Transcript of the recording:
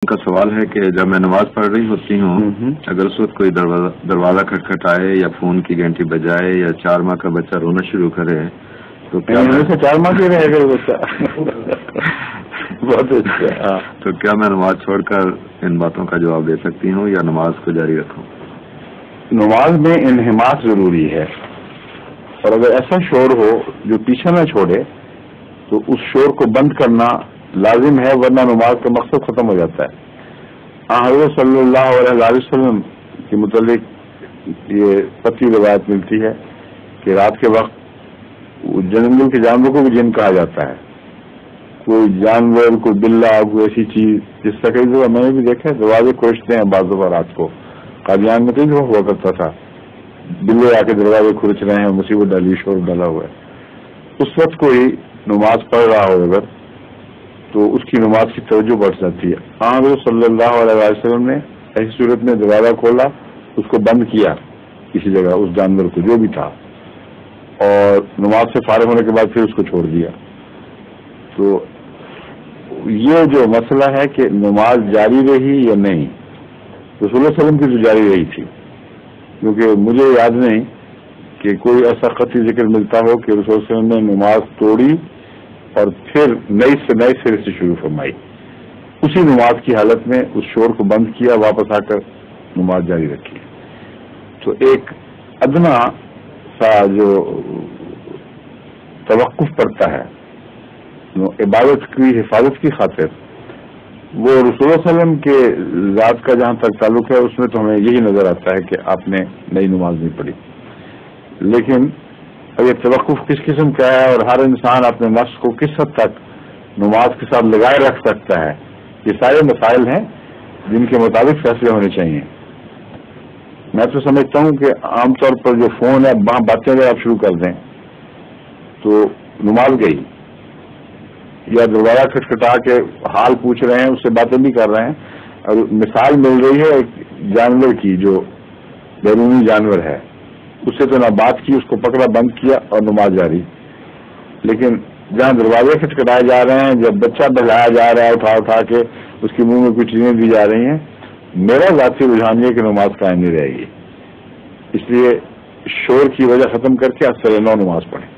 کا سوال ہے کہ جب میں نماز پڑھ رہی ہوتی ہوں اگر اس وقت کوئی دروازہ کھٹکھٹائے یا فون کی گھنٹی بجائے یا 4 ماہ کا بچہ رونا شروع کرے تو کیا 4 ماہ کی رہے گا بچہ بہت اچھا. تو کیا میں نماز چھوڑ کر ان باتوں کا جواب دے سکتی ہوں یا نماز کو جاری رکھوں؟ نماز میں انہماک ضروری ہے، اور اگر ایسا شور ہو جو پیچھے نہ چھوڑے تو اس شور کو بند کرنا لازم ہے، ورنہ نماز کا مقصد ختم ہو جاتا ہے. حضرت صلی اللہ علیہ وسلم کے متعلق یہ پکی روایت ملتی ہے کہ رات کے وقت جنگل کے جانوروں کو بھی جن کہا جاتا ہے. کوئی جانور، کوئی بلا، کوئی ایسی چیز جس طرح کئی جگہ میں نے بھی دیکھا دروازے کھوجتے ہیں بعض دفعہ رات کو. قادیان میں کئی دفعہ ہوا کرتا تھا، بلے آ کے دروازے کھرچ رہے ہیں، مصیبت ڈالی، شور ڈالا ہوا ہے. اس وقت کوئی نماز پڑھ رہا ہو اگر تو اس کی نماز کی توجہ بڑھ جاتی ہے. حضرت صلی اللہ علیہ وسلم نے ایسی صورت میں دروازہ کھولا، اس کو بند کیا کسی جگہ، اس جانور کو جو بھی تھا، اور نماز سے فارغ ہونے کے بعد پھر اس کو چھوڑ دیا. تو یہ جو مسئلہ ہے کہ نماز جاری رہی یا نہیں، رسول اللہ علیہ وسلم کی جو جاری رہی تھی، کیونکہ مجھے یاد نہیں کہ کوئی ایسا قطعی ذکر ملتا ہو کہ رسول اللہ علیہ وسلم نے نماز توڑی اور پھر نئی سرے سے شروع فرمائی. اسی نماز کی حالت میں اس شور کو بند کیا، واپس آ کر نماز جاری رکھی. تو ایک ادنا سا جو توقف پڑتا ہے عبادت کی حفاظت کی خاطر، وہ رسول اللہ علیہ وسلم کے ذات کا جہاں تک تعلق ہے اس میں تو ہمیں یہی نظر آتا ہے کہ آپ نے نئی نماز نہیں پڑھی. لیکن یہ توقف کس قسم کا ہے اور ہر انسان اپنے نفس کو کس حد تک نماز کے ساتھ لگائے رکھ سکتا ہے، یہ سارے مسائل ہیں جن کے مطابق فیصلے ہونے چاہیے. میں تو سمجھتا ہوں کہ عام طور پر جو فون ہے وہاں باتیں اگر آپ شروع کر دیں تو نماز گئی، یا دوبارہ کھٹکھٹا کے حال پوچھ رہے ہیں، اس سے باتیں بھی کر رہے ہیں. اور مثال مل رہی ہے ایک جانور کی جو بیرونی جانور ہے، اس سے تو نہ بات کی، اس کو پکڑا، بند کیا اور نماز جاری. لیکن جہاں دروازے کھٹکھٹائے جا رہے ہیں، جب بچہ بہلایا جا رہا ہے اٹھا کے اس کی منہ میں کچھ چیزیں دی جا رہی ہیں، میرا ذاتی رجحان یہ کہ نماز قائم نہیں رہے گی. اس لیے شور کی وجہ ختم کر کے اثر نو نماز پڑھیں.